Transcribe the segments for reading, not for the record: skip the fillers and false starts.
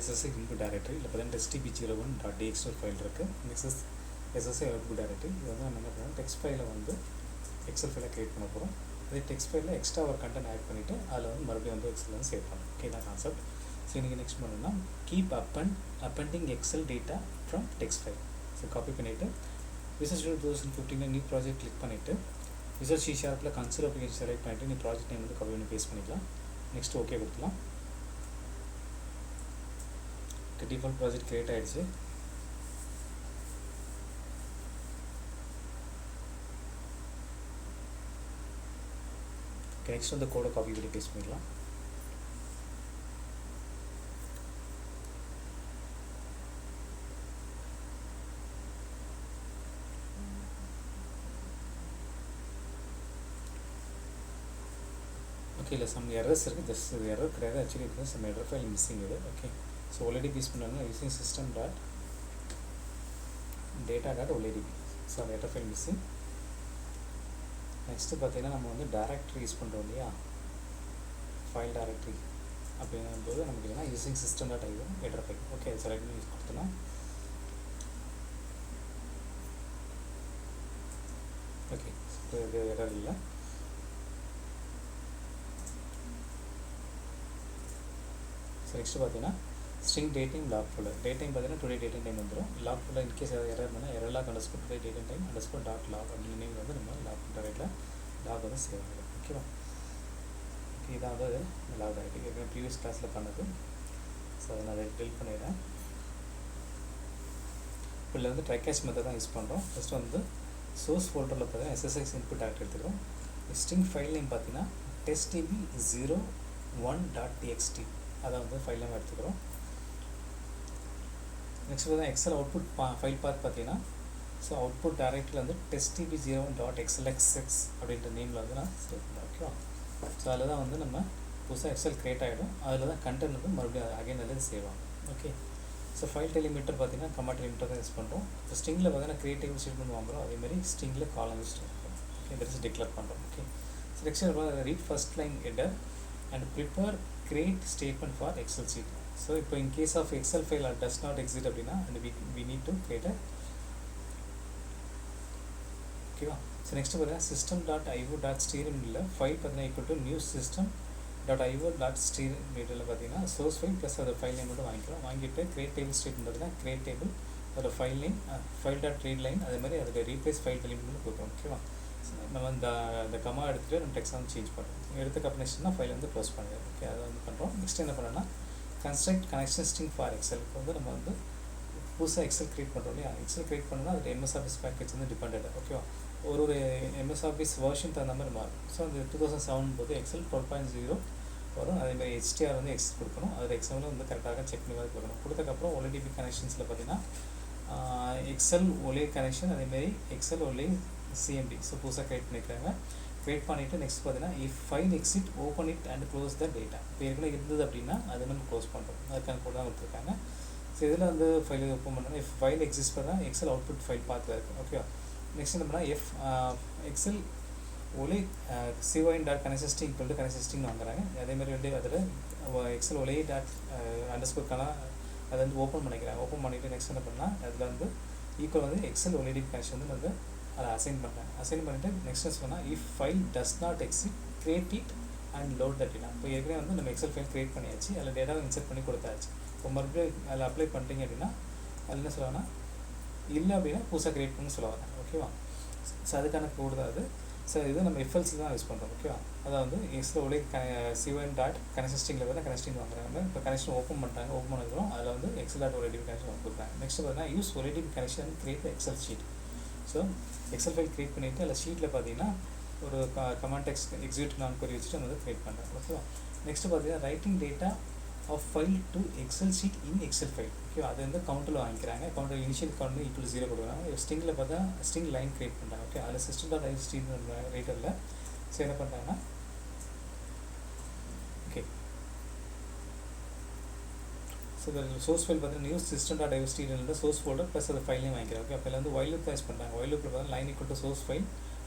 SSI input directory இல்லை பார்த்தீங்கன்னா testdb01.txt file இருக்குது. Next SSI output directory. இது வந்து நம்ம என்ன பண்ணுறோம், டெக்ஸ்ட் ஃபைலை வந்து எக்ஸல் ஃபைலை க்ரியேட் பண்ண போகிறோம். அதே டெக்ஸ்ட் ஃபைலில் எக்ஸ்ட்ரா ஒரு கண்டென்ட் ஆட் பண்ணிவிட்டு அதில் வந்து மறுபடியும் வந்து எக்ஸல் வந்து சேவ் பண்ணணும். ஓகே, தான் கான்செப்ட். ஸோ நீங்கள் நெக்ஸ்ட் பண்ணணும்னா keep appending Excel data from text file. So copy பண்ணிவிட்டு விசஸ் 2015 நியூ ப்ராஜெக்ட் கிளிக் பண்ணிவிட்டு விசஸ் C# கன்சோல் அப்ளிகேஷன் செலக்ட் பண்ணிவிட்டு நீ ப்ராஜெக்ட் நேம் வந்து காப்பி பண்ணி பேஸ்ட் பண்ணிக்கலாம். நெக்ஸ்ட் ஓகே கொடுத்துக்கலாம். டிஃபால்ட் ப்ராஜெக்ட் க்ரியேட் ஆகிடுச்சு. நெக்ஸ்ட் வந்து கோடை காப்பி பண்ணி பேஸ்ட் பண்ணிக்கலாம். ஓகே, இல்லை சம் எரர்ஸ் இருக்குது. ஜஸ்ட் இது எரர் கிடையாது, ஆக்சுவலி இருக்குது சம் எரர் ஃபைல் மிஸ்ஸிங் இது. ஓகே, ஸோ OLED யூஸ் பண்ணாங்கன்னா using system dot data dot OLED. So அந்த எரர் ஃபைல் மிஸ்ஸிங். நெக்ஸ்ட்டு பார்த்தீங்கன்னா நம்ம வந்து டேரக்டரி யூஸ் பண்ணுறோம் இல்லையா, ஃபைல் டேரக்டரி அப்படிங்கும்போது நமக்கு இல்லைனா using system dot IO error file. Okay, select பண்ணி யூஸ் கொடுத்தோன்னா ஓகே, இது எரர் இல்லை. ஸோ நெக்ஸ்ட்டு பார்த்தீங்கன்னா string dating log folder. Dating பார்த்தீங்கன்னா டுடே டேட்டிங் டைம் வந்துடும். லாக் ஃபோல்டர் இன்கேஸ் எரர் இருந்தால் error log underscore today dating time underscore dot log அப்படின்னு name வந்து நம்ம லாக் டேரக்டில் லாக் வந்து சேவ் ஆகிடும். ஓகேவா? ஓகே, இதான் வந்து லாக் டேரக்ட் ஏற்கனவே ப்ரீவியஸ் கிளாஸில் பண்ணது. ஸோ அதை நான் அதை டெலிட் பண்ணிடுறேன். இப்போ இதில் வந்து ட்ரைகேஷ் மெத்தட் தான் யூஸ் பண்ணுறோம். ஃபஸ்ட்டு வந்து சோர்ஸ் ஃபோல்டரில் பார்த்தீங்கன்னா SSIS இன்புட் டேரக்ட் எடுத்துக்கிறோம். ஸ்ட்ரிங் ஃபைல் நேம் பார்த்தீங்கன்னா testdb01.txt அதை வந்து ஃபைல் நேம் எடுத்துக்கிறோம். நெக்ஸ்ட் பார்த்தீங்கன்னா எக்ஸல் அவுட்புட் ஃபைல் பார்த்து பார்த்தீங்கன்னா ஸோ அவுட்புட் டேரக்டில் வந்து testdb01.xlxx அப்படின்ற நேமில் வந்து நான் சேவ் பண்ணுறேன். ஓகேவா? ஸோ அதில் தான் வந்து நம்ம புதுசாக எக்ஸல் க்ரியேட் ஆகிடும். அதில் தான் கண்டென்ட் வந்து மறுபடியும் அகைன் அதில் சேவ் ஆகும். ஓகே, ஸோ ஃபைல் டெலிமீட்டர் பார்த்தீங்கன்னா கமாண்ட் டெலிமீட்டர் தான் யூஸ் பண்ணுறோம். இப்போ ஸ்ட்ரிங்கில் பார்த்தீங்கன்னா கிரியேட்டிவ் ஸ்டேட்மெண்ட் வாங்குகிறோம். அதேமாதிரி ஸ்ட்ரிங்கில் காலம் statement okay that is declare பண்ணுறோம். Okay, so next read first line header and prepare create statement for Excel sheet. So இப்போ in case of Excel file does not exist அப்படின்னா and we need to create a ஓகேவா. So next பார்த்தீங்கன்னா system.io.steering இல்லை file பார்த்தீங்கன்னா equal to new system.io.steering மீட்டரில் பார்த்தீங்கன்னா source file plus அதோட file name மட்டும் வாங்கிக்கிறோம். வாங்கிட்டு கிரியேட் டேபிள் ஸ்டேட்மெண்ட் பார்த்தீங்கன்னா கிரியேட் டேபிள் அதோட file name file dot read line அதே மாதிரி அதோட ரீப்ளேஸ் ஃபைல் டெலிமீட்டர் கொடுக்குறோம். ஓகேவா? நம்ம இந்த கமா எடுத்துகிட்டு நம்ம டெக்ஸ்ட் வந்து சேஞ்ச் பண்ணுறோம். எடுத்துக்க நெக்ஸ்ட்னா ஃபைல் வந்து க்ளோஸ் பண்ணுறோம். ஓகே, அதை வந்து பண்ணுறோம். நெக்ஸ்ட் என்ன பண்ணோன்னா கன்ஸ்ட்ரக்ட் கனெக்ஷன் ஸ்ட்ரிங் ஃபார் எக்ஸலுக்கு வந்து நம்ம வந்து புதுசாக எக்ஸல் க்ரியேட் பண்ணுறோம் இல்லையா. எக்ஸல் க்ரியேட் பண்ணோன்னா அது MS Office பேக்கேஜ் வந்து டிபெண்டட். ஓகேவா? ஒரு MS Office வெர்ஷன் தகுந்த மாதிரி மாறும். ஸோ அந்த 2007 போது எக்ஸல் 12.0 வரும். அதேமாதிரி HTR வந்து எக்ஸ் கொடுக்கணும். அதில் எக்ஸாமில் வந்து கரெக்டாக செக் பண்ணி மாதிரி கொடுக்கணும். கொடுத்ததுக்கப்புறம் OLED கனெக்ஷன்ஸில் பார்த்தீங்கன்னா எக்ஸல் OLED கனெக்ஷன் அதேமாதிரி எக்ஸல் OLED CMD ஸோ புதுசாக க்ரியேட் பண்ணியிருக்காங்க. க்ரியேட் பண்ணிவிட்டு நெக்ஸ்ட் பார்த்தீங்கன்னா if file exit open it and close the data. இப்போ ஏற்கனவே இருந்தது அப்படின்னா அதை நம்ம க்ளோஸ் பண்ணுறோம். அதுக்கான கூட தான் கொடுத்துருக்காங்க. ஸோ இதில் வந்து ஃபைல் ஓப்பன் பண்ணோன்னா இஃப் ஃபைல் எக்ஸிஸ்ட் பண்ணால் எக்ஸல் அவுட்புட் ஃபைல் பார்த்து இருக்குது. ஓகேவா? நெக்ஸ்ட் என்ன பண்ணால் XL OLED CY.connecting equal to connecting வாங்குறாங்க. அதேமாதிரி வந்து அதில் எக்ஸல் OLED _ அதை வந்து ஓப்பன் பண்ணிக்கிறாங்க. ஓப்பன் பண்ணிவிட்டு நெக்ஸ்ட் என்ன பண்ணால் அதில் வந்து ஈக்குவல் வந்து எக்ஸல் OLED கனெக்ஷன் வந்து அதை அசைன் பண்ணுறேன். அசைன் பண்ணிவிட்டு நெக்ஸ்ட் சொன்னால் if file does not exit create it and load the data. இப்போ ஏற்கனவே வந்து நம்ம எக்ஸல் ஃபைல் க்ரியேட் பண்ணியாச்சு. அதில் டேட்டாவை இன்சர்ட் பண்ணி கொடுத்தாச்சு. இப்போ மறுபடியும் அதில் அப்ளை பண்ணிட்டீங்க அப்படின்னா அதில் என்ன சொல்லுவாங்கன்னா இல்லை அப்படின்னா புதுசாக க்ரியேட் பண்ணி சொல்லுவாங்க. ஓகேவா? ஸோ அதுக்கான கோடு தான் அது. ஸோ இது நம்ம FLC தான் யூஸ் பண்ணுறோம். ஓகேவா? அதாவது எக்ஸல் OLED CY.connecting தான் கனெக்டிங் வாங்குறாங்க. இப்போ கனெக்ஷன் ஓப்பன் பண்ணிட்டாங்க. ஓப்பன் பண்ணதுக்கப்புறம் அதில் வந்து Excel.OLED கனெக்ஷன் கொடுக்குறாங்க. நெக்ஸ்ட் பார்த்தீங்கன்னா use OLED connection create Excel sheet. So Excel file create பண்ணிவிட்டு அதில் ஷீட்டில் பார்த்தீங்கன்னா ஒரு கமாண்ட் எக்ஸிக்யூட் நான் கொரி வச்சுட்டு அதை வந்து க்ரியேட் பண்ணுறேன். ஓகேவா? நெக்ஸ்ட்டு பார்த்தீங்கன்னா writing data of file to Excel sheet in Excel file. ஓகேவா? அது வந்து கவுண்டில் வாங்கிக்கிறாங்க. கவுண்டர் இனிஷியல் கவுண்ட் ஈக்குவல் 0 கொடுக்குறாங்க. ஸ்ட்ரிங்கில் பார்த்தா ஸ்ட்ரிங் லைன் க்ரியேட் பண்ணுறாங்க. ஓகே, அதில் system.io ரைட்டரில் ஸோ என்ன பண்ணுறாங்கன்னா ஓகே ஸோ சோர்ஸ் ஃபைல் பார்த்தீங்கன்னா new system.io source folder plus அது ஃபைலையும் வாங்கிக்கிறேன். ஓகே, அப்போ வந்து வைல் லூப் யூஸ் பண்ணுறாங்க. வைல் லூப்பில் பார்த்தீங்கன்னா line equal to source file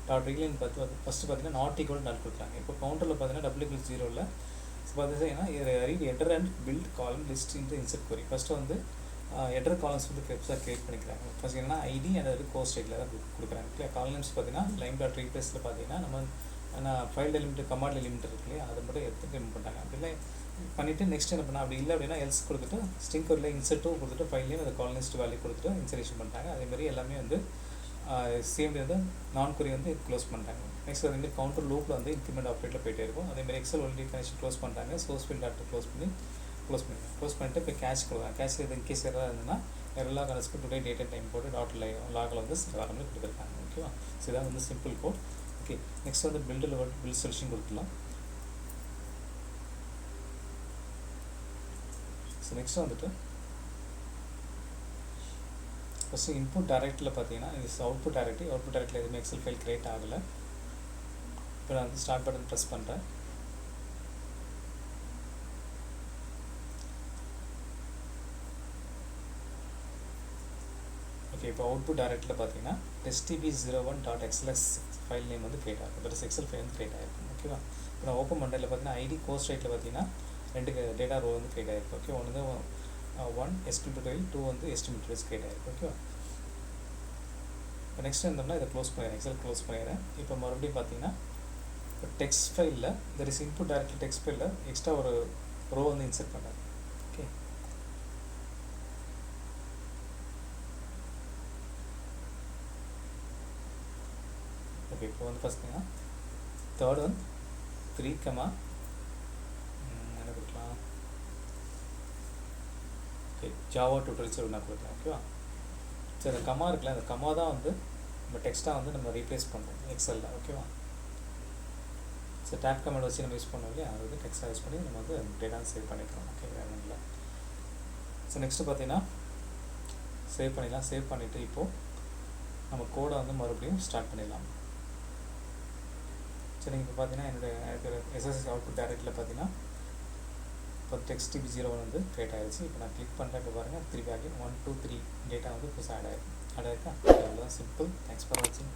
dot readline பார்த்து ஃபஸ்ட்டு பார்த்தீங்கன்னா நாட் ஈக்குவல் நாட் கொடுக்குறாங்க. இப்போ கவுண்டரில் பார்த்தீங்கன்னா W = 0 இல்லை ஸோ பார்த்தீங்கன்னா ரீட் ஹெட்டர் அண்ட் பில்ட் காலம் list into insert query. First வந்து ஹெட்டர் காலம்ஸ் வந்து பெருசாக க்ரியேட் பண்ணிக்கிறாங்க. ஃபஸ்ட் என்னன்னா ஐடி அண்ட் கோர்ஸ் டைட்டில் தான் கொடுக்குறாங்க இல்லையா. காலம்ஸ் பார்த்தீங்கன்னா லைன் டாட் ரீப்ளேஸில் பார்த்தீங்கன்னா நம்ம ஃபைல் எலிமெண்ட் கமாண்ட் எலிமெண்ட் இருக்கு இல்லையா, அதை மட்டும் எடுத்துகிட்டு இம்ப்ளிமெண்ட் பண்ணிட்டாங்க. அப்படின்னா பண்ணிவிட்டு நெக்ஸ்ட் என்ன பண்ணால் அப்படி இல்லை அப்படின்னா எல்ஸ் கொடுத்துட்டு ஸ்ட்ரிங் கோடில் இன்சர்ட்டும் கொடுத்துட்டு ஃபைல்லையும் அந்த காலனிஸ்ட் வேல்யூ கொடுத்துட்டு இன்சர்டேஷன் பண்ணிட்டாங்க. அதேமாதிரி எல்லாமே வந்து சேம் வந்து நான் query வந்து க்ளோஸ் பண்ணிட்டாங்க. நெக்ஸ்ட் அதேமாதிரி கவுண்டர் லூப்பில் வந்து இன்க்ரிமெண்ட் ஆப்ரேட்டில் போயிட்டே இருக்கும். அதேமாதிரி எக்ஸல் ஒன்லி கனெக்ஷன் க்ளோஸ் பண்ணிட்டாங்க. சோர்ஸ் ஃபீல்ட் டாட்டை க்ளோஸ் பண்ணிட்டு இப்போ கேஷ் கொடுக்கலாம். கேஷ் இது இன்கேஸ் எதாவது இருந்ததுன்னா எல்லா கனெக்ட்ஸ்க்கும் டுடே டேட் அண்ட் டைம் போட்டு லாகில் வந்து வர மாதிரி கொடுத்துருக்காங்க. ஓகேவா. ஸோ இதான் வந்து சிம்பிள் கோட். ஓகே, நெக்ஸ்ட் வந்து பில்ட் சொல்யூஷன் கொடுத்துக்கலாம். ஸோ நெக்ஸ்ட் வந்துட்டு ஃபஸ்ட்டு இன்புட் டைரக்டில் பார்த்தீங்கன்னா இது அவுட்புட் டைரக்டில் எதுவுமே எக்ஸல் ஃபைல் க்ரியேட் ஆகலை. இப்போ நான் வந்து ஸ்டார்ட் பட்டன் ப்ரெஸ் பண்ணுறேன். ஓகே, இப்போ அவுட்புட் டைரக்டில் பார்த்தீங்கன்னா testdb01.xls ஃபைல் நேம் வந்து க்ரியேட் ஆகும். தட் இஸ் எக்ஸல் ஃபைல் வந்து க்ரியேட் ஆகிருக்கும். ஓகேவா. இப்போ நான் ஓப்பன் பண்ணுறதுல பார்த்தீங்கன்னா ஐடி கோர்ஸ் ரைட்டில் பார்த்தீங்கன்னா 2 டேட்டா ரோ வந்து க்ரியேட் ஆகிருக்கு. ஓகே, ஒன்று வந்து 1 SQLDBA 2 வந்து எஸ்டிமேட் க்ரியேட் ஆகிருக்கு. ஓகேவா. இப்போ நெக்ஸ்ட் இருந்தோம்னா இதை க்ளோஸ் பண்ணிடுறேன், எக்ஸல் க்ளோஸ் பண்ணிடுறேன். இப்போ மறுபடியும் பார்த்தீங்கன்னா இப்போ டெக்ஸ்ட் ஃபைலில் there is input directly text ஃபைலில் எக்ஸ்ட்ரா ஒரு ரோ வந்து இன்சர்ட் பண்ணுறேன். ஓகே, ஓகே இப்போ வந்து ஃபஸ்ட்டுங்க தேர்ட் ஒன் 3, என்ன கொடுக்கலாம். ஓகே, ஜாவா டியூட்டோரியல்ஸ் ஒன்று கொடுக்கலாம். ஓகேவா. சரி, அந்த கமா இருக்குல்ல, அந்த கமா தான் வந்து நம்ம டெக்ஸ்ட்டாக வந்து நம்ம ரீப்ளேஸ் பண்ணுறோம் எக்ஸலில். ஓகேவா. ஸோ டேப் கமெண்ட் வச்சு நம்ம யூஸ் பண்ணோம் இல்லையா, அது வந்து டெக்ஸ்ட்டாக யூஸ் பண்ணி நம்ம வந்து டேட்டா சேவ் பண்ணிக்கிறோம். ஓகே, வேணும்ல. ஸோ நெக்ஸ்ட்டு பார்த்தீங்கன்னா சேவ் பண்ணிடலாம். சேவ் பண்ணிவிட்டு இப்போது நம்ம கோடை வந்து மறுபடியும் ஸ்டார்ட் பண்ணிடலாம். சரி, இப்போ பார்த்தீங்கன்னா எனக்கு SSS அவுட்புட் டைரக்டில் பார்த்தீங்கன்னா இப்போ TextDB01 வந்து க்ரியேட் ஆகிடுச்சு. இப்போ நான் கிளிக் பண்ணுறேன். இப்போ பாருங்கள் திருப்பி ஆகி 1 2 3 டேட்டா வந்து புதுசாக ஆட் ஆகிருக்கா. அவ்வளோதான், சிம்பிள். தேங்க்ஸ் ஃபார் வாட்சிங்.